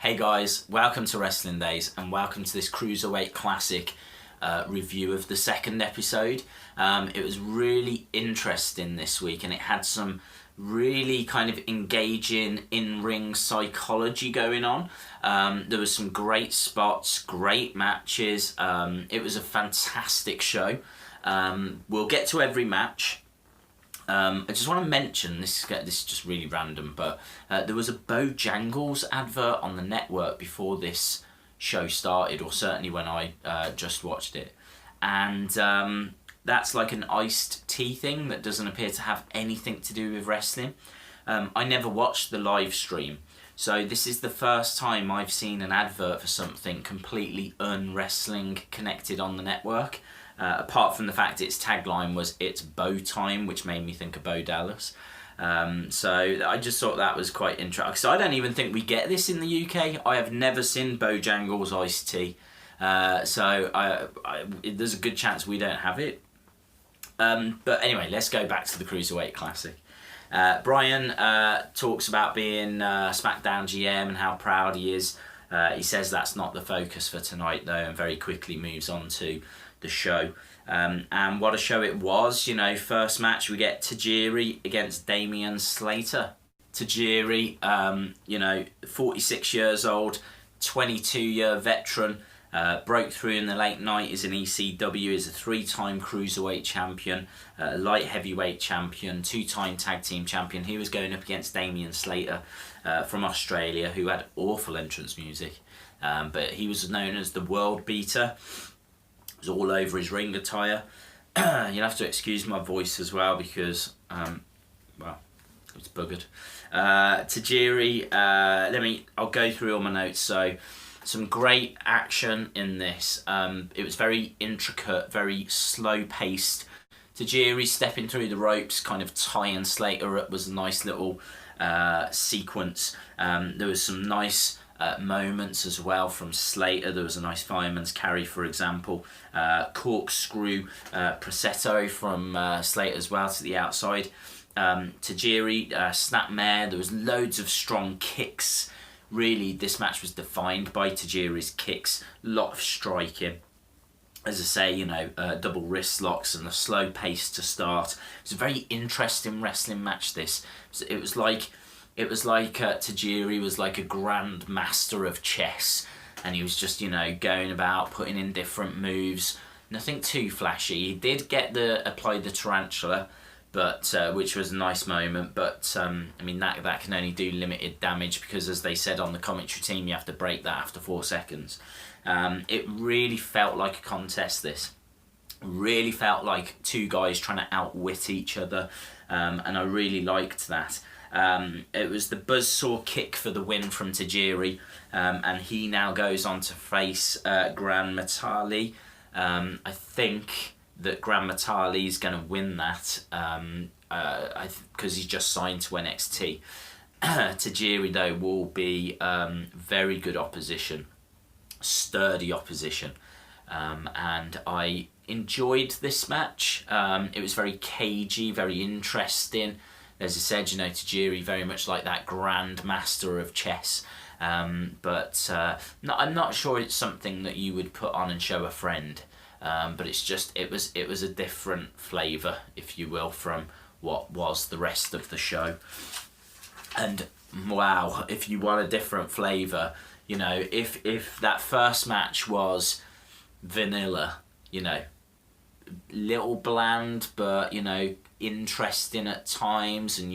Hey guys, welcome to Wrestling Days and welcome to this Cruiserweight Classic review of the second episode. It was really interesting this week and it had some really kind of engaging in-ring psychology going on. There was some great spots, great matches. It was a fantastic show. We'll get to every match. I just want to mention, this is just really random, but there was a Bojangles advert on the network before this show started, or certainly when I just watched it. And that's like an iced tea thing that doesn't appear to have anything to do with wrestling. I never watched the live stream, so this is the first time I've seen an advert for something completely un-wrestling connected on the network. Apart from the fact its tagline was "It's Bow Time," which made me think of Bo Dallas. So I just thought that was quite interesting. So I don't even think we get this in the UK. I have never seen Bojangles iced tea. So there's a good chance we don't have it. But anyway, let's go back to the Cruiserweight Classic. Brian talks about being SmackDown GM and how proud he is. He says that's not the focus for tonight though, and very quickly moves on to the show. And what a show it was. You know, first match we get Tajiri against Damien Slater. Tajiri, 46 years old, 22-year veteran, broke through in the late 90s in ECW, is a 3-time Cruiserweight champion, light heavyweight champion, 2-time tag team champion. He was going up against Damien Slater from Australia, who had awful entrance music, but he was known as the World Beater. Was all over his ring attire. You'll have to excuse my voice as well because, it's buggered. Tajiri, I'll go through all my notes. So, some great action in this. It was very intricate, very slow-paced. Tajiri stepping through the ropes, kind of tying Slater up, was a nice little sequence. There was some nice moments as well from Slater. There was a nice fireman's carry, for example. Corkscrew Prosecco from Slater as well to the outside. Tajiri, snapmare. There was loads of strong kicks. Really, this match was defined by Tajiri's kicks. A lot of striking. As I say, double wrist locks and a slow pace to start. It was a very interesting wrestling match, this. It was like Tajiri was like a grand master of chess, and he was just, going about putting in different moves. Nothing too flashy. He did get apply the tarantula, but which was a nice moment. But that can only do limited damage because, as they said on the commentary team, you have to break that after 4 seconds. It really felt like a contest. This really felt like two guys trying to outwit each other, and I really liked that. It was the buzzsaw kick for the win from Tajiri, and he now goes on to face Gran Metali. I think that Gran Metali is going to win that because he's just signed to NXT. Tajiri, though, will be very good opposition, sturdy opposition, and I enjoyed this match. It was very cagey, very interesting. As I said, Tajiri very much like that grand master of chess. But I'm not sure it's something that you would put on and show a friend. But it's just, it was a different flavour, if you will, from what was the rest of the show. And wow, if you want a different flavour, if that first match was vanilla, little bland, but, interesting at times, and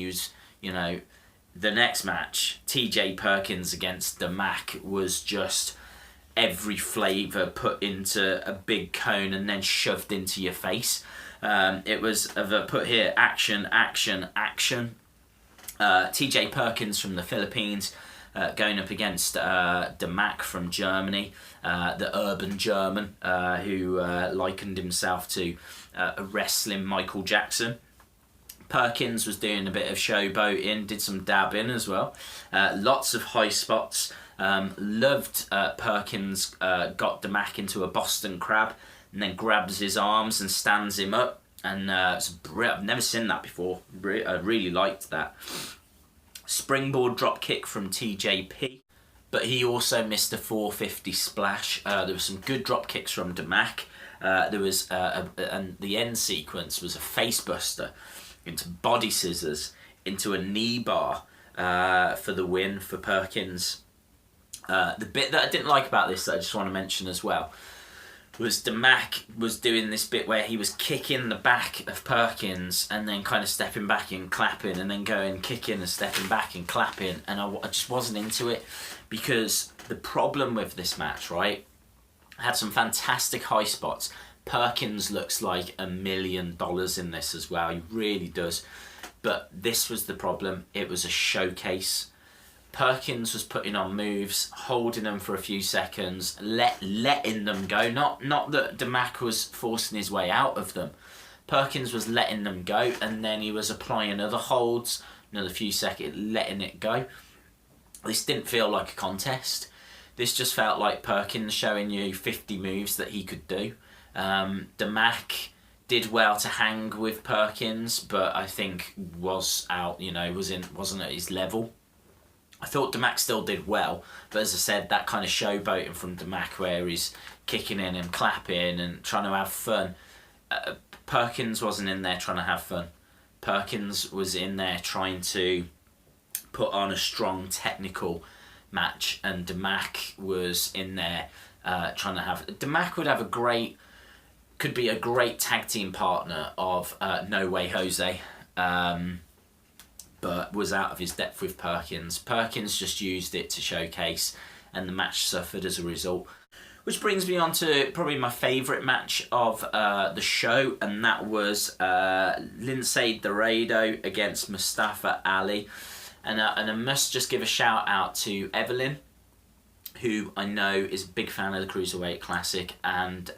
the next match, TJ Perkins against Mack, was just every flavour put into a big cone and then shoved into your face. It was put here, action, action, action. TJ Perkins from the Philippines going up against Mack from Germany, the urban German who likened himself to a wrestling Michael Jackson. Perkins was doing a bit of showboating, did some dabbing as well. Lots of high spots. Loved Perkins got Mack into a Boston Crab and then grabs his arms and stands him up. And I've never seen that before. I really liked that. Springboard drop kick from TJP. but he also missed a 450 splash. There was some good drop kicks from Mack. There was and the end sequence was a face buster into body scissors into a knee bar for the win for Perkins. The bit that I didn't like about this that I just want to mention as well was Mack was doing this bit where he was kicking the back of Perkins and then kind of stepping back and clapping and then going kicking and stepping back and clapping, and I just wasn't into it, because the problem with this match, right, had some fantastic high spots. Perkins looks like $1 million in this as well, he really does, but this was the problem. It was a showcase. Perkins was putting on moves, holding them for a few seconds, letting them go. Not that Mack was forcing his way out of them. Perkins was letting them go, and then he was applying other holds, another few seconds, letting it go. This didn't feel like a contest. This just felt like Perkins showing you 50 moves that he could do. Mack did well to hang with Perkins, but I think was out, wasn't at his level. I thought Mack still did well, but as I said, that kind of showboating from Mack where he's kicking in and clapping and trying to have fun. Perkins wasn't in there trying to have fun. Perkins was in there trying to put on a strong technical match, and Mack was in there trying to have... Mack would have could be a great tag team partner of No Way Jose. But was out of his depth with Perkins. Perkins just used it to showcase, and the match suffered as a result. Which brings me on to probably my favourite match of the show, and that was Lince Dorado against Mustafa Ali. And I must just give a shout out to Evelyn, who I know is a big fan of the Cruiserweight Classic and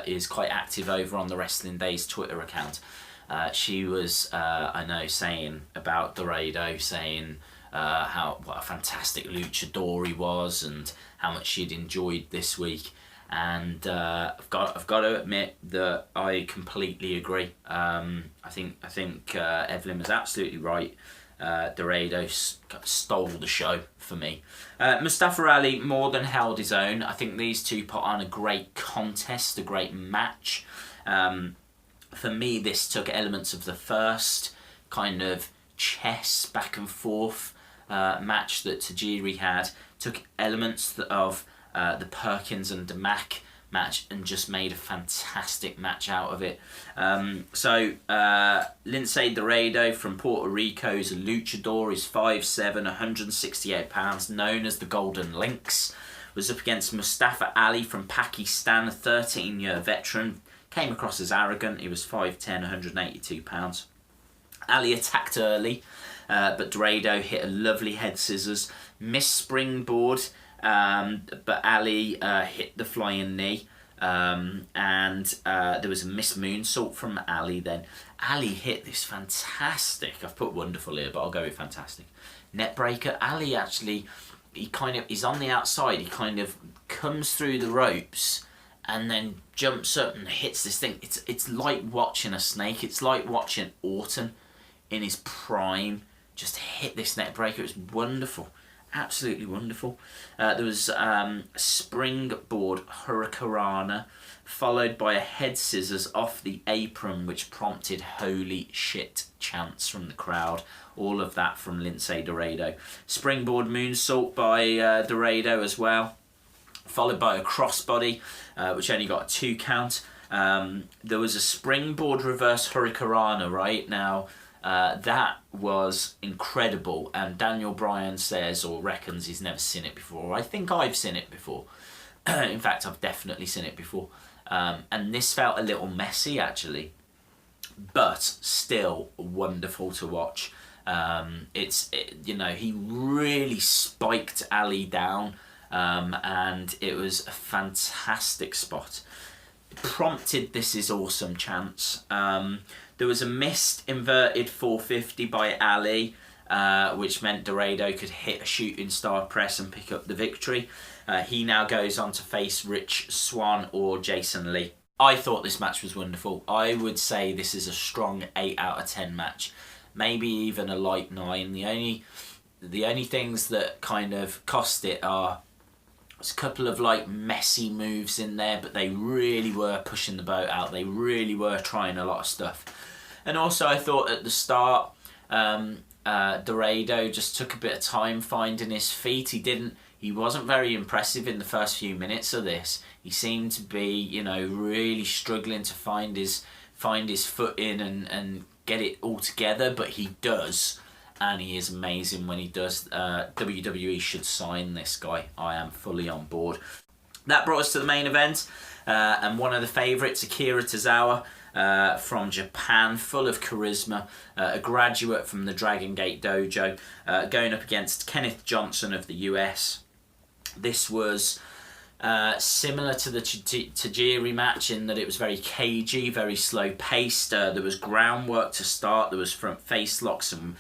is quite active over on the Wrestling Days Twitter account. She was, I know, saying about Dorado, saying what a fantastic luchador he was and how much she'd enjoyed this week. And I've got to admit that I completely agree. I think Evelyn was absolutely right. Dorado stole the show for me. Mustafa Ali more than held his own. I think these two put on a great contest, a great match. For me, this took elements of the first kind of chess back and forth match that Tajiri had, took elements of the Perkins and Mack match and just made a fantastic match out of it. So Lince Dorado from Puerto Rico is a luchador, is 5'7", 168 pounds, known as the Golden Lince, was up against Mustafa Ali from Pakistan, a 13-year veteran. Came across as arrogant. He was 5'10", 182 pounds. Ali attacked early, but Dorado hit a lovely head scissors, missed springboard, but Ali hit the flying knee, and there was a missed moonsault from Ali then. Ali hit this fantastic, I've put wonderful here, but I'll go with fantastic, net breaker. Ali actually, he's on the outside, he kind of comes through the ropes and then jumps up and hits this thing. It's like watching a snake. It's like watching Orton in his prime just hit this net breaker. It was wonderful. Absolutely wonderful. There was springboard hurricanrana, followed by a head scissors off the apron, which prompted holy shit chants from the crowd. All of that from Lince Dorado. Springboard moonsault by Dorado as well, followed by a crossbody, which only got a 2 count. There was a springboard reverse hurricanrana, right? Now, that was incredible, and Daniel Bryan says or reckons he's never seen it before. I think I've seen it before. In fact, I've definitely seen it before. And this felt a little messy, actually, but still wonderful to watch. He really spiked Ali down, and it was a fantastic spot. It prompted "This is awesome" chants. There was a missed inverted 450 by Ali, which meant Dorado could hit a shooting star press and pick up the victory. He now goes on to face Rich Swann or Jason Lee. I thought this match was wonderful. I would say this is a strong 8 out of 10 match. Maybe even a light 9. The only The only things that kind of cost it are there's a couple of like messy moves in there, but they really were pushing the boat out. They really were trying a lot of stuff. And also I thought at the start, Dorado just took a bit of time finding his feet. He wasn't very impressive in the first few minutes of this. He seemed to be, you know, really struggling to find his footing and get it all together, but he does. And he is amazing when he does. WWE should sign this guy. I am fully on board. That brought us to the main event. And one of the favourites, Akira Tozawa from Japan, full of charisma. A graduate from the Dragon Gate Dojo. Going up against Kenneth Johnson of the US. This was similar to the Tajiri match in that it was very cagey, very slow paced. There was groundwork to start. There was front face locks and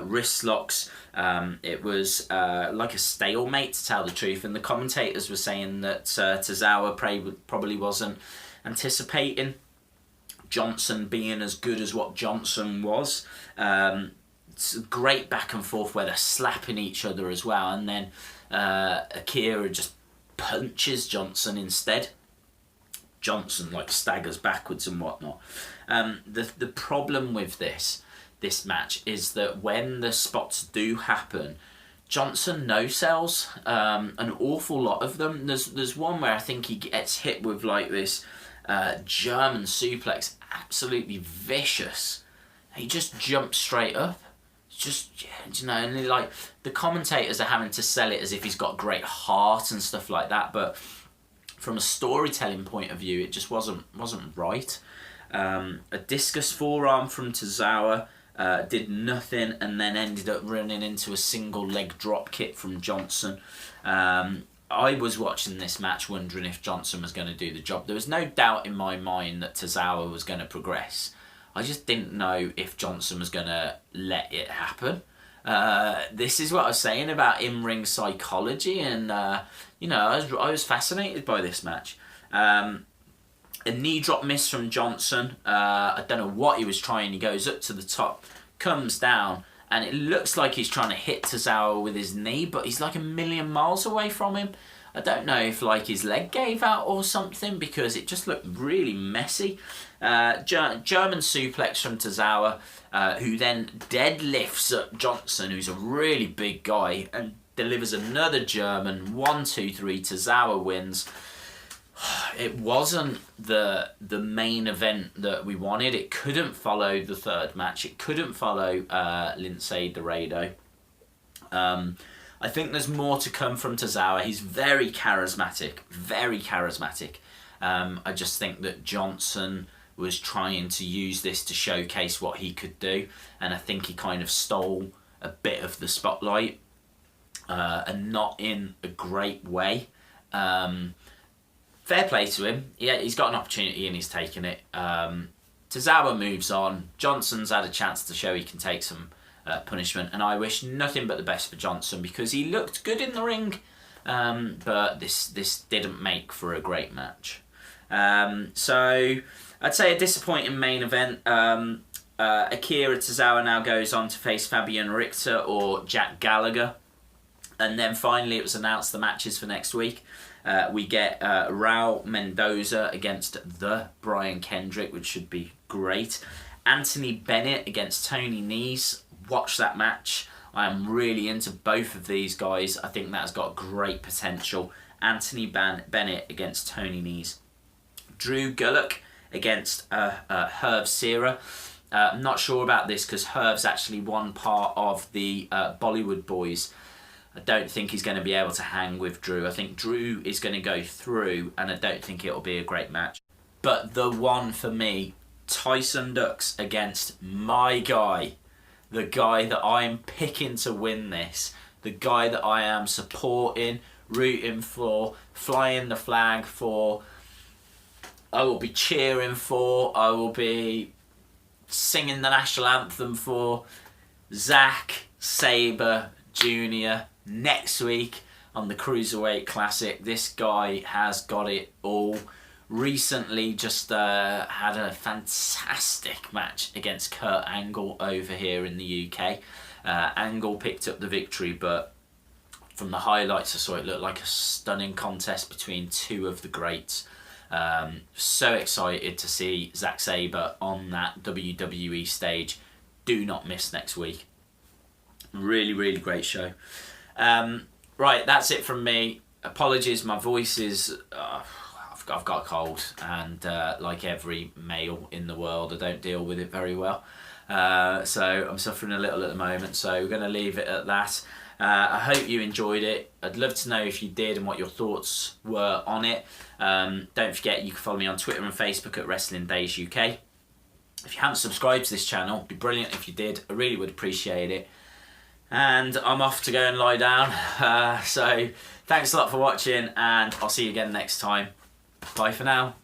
wrist locks. It was like a stalemate, to tell the truth, and the commentators were saying that Tozawa probably wasn't anticipating Johnson being as good as what Johnson was. It's a great back and forth where they're slapping each other as well, and then Akira just punches Johnson instead. Johnson like staggers backwards and whatnot. The problem with this match is that when the spots do happen, Johnson no-sells an awful lot of them. There's one where I think he gets hit with like this German suplex, absolutely vicious. He just jumps straight up. Just, you know, and like the commentators are having to sell it as if he's got great heart and stuff like that, but from a storytelling point of view, it just wasn't right. A discus forearm from Tozawa did nothing, and then ended up running into a single leg drop kick from Johnson. I was watching this match wondering if Johnson was going to do the job. There was no doubt in my mind that Tozawa was going to progress. I just didn't know if Johnson was going to let it happen. This is what I was saying about in-ring psychology, and you know, I was fascinated by this match. A knee drop miss from Johnson. I don't know what he was trying. He goes up to the top, comes down, and it looks like he's trying to hit Tozawa with his knee, but he's like a million miles away from him. I don't know if like his leg gave out or something, because it just looked really messy. German suplex from Tozawa, who then deadlifts up Johnson, who's a really big guy, and delivers another German. 1, 2, 3. Tozawa wins. It wasn't the main event that we wanted. It couldn't follow the third match. It couldn't follow Lince Dorado. I think there's more to come from Tozawa. He's very charismatic, very charismatic. I just think that Johnson was trying to use this to showcase what he could do, and I think he kind of stole a bit of the spotlight, and not in a great way. Fair play to him. Yeah, he's got an opportunity and he's taken it. Tozawa moves on. Johnson's had a chance to show he can take some punishment, and I wish nothing but the best for Johnson, because he looked good in the ring, but this didn't make for a great match. So I'd say a disappointing main event. Akira Tozawa now goes on to face Fabian Richter or Jack Gallagher, and then finally it was announced the matches for next week. We get Raul Mendoza against the Brian Kendrick, which should be great. Anthony Bennett against Tony Nese. Watch that match. I am really into both of these guys. I think that's got great potential. Anthony Bennett against Tony Nese. Drew Gulak against Herb Sierra. I'm not sure about this because Herb's actually one part of the Bollywood Boys. I don't think he's going to be able to hang with Drew. I think Drew is going to go through, and I don't think it'll be a great match. But the one for me, Tyson Dux against my guy, the guy that I'm picking to win this, the guy that I am supporting, rooting for, flying the flag for, I will be cheering for, I will be singing the national anthem for, Zack Sabre Jr. next week on the Cruiserweight Classic. This guy has got it all. Recently just had a fantastic match against Kurt Angle over here in the UK. Angle picked up the victory, but from the highlights I saw, it looked like a stunning contest between two of the greats. So excited to see Zack Sabre on that WWE stage. Do not miss next week. Really, really great show. Right, that's it from me. Apologies, my voice is... I've got a cold, and like every male in the world, I don't deal with it very well. So I'm suffering a little at the moment, so we're going to leave it at that. I hope you enjoyed it. I'd love to know if you did and what your thoughts were on it. Don't forget, you can follow me on Twitter and Facebook at Wrestling Days UK. If you haven't subscribed to this channel, it'd be brilliant if you did. I really would appreciate it. And I'm off to go and lie down. So thanks a lot for watching, and I'll see you again next time. Bye for now.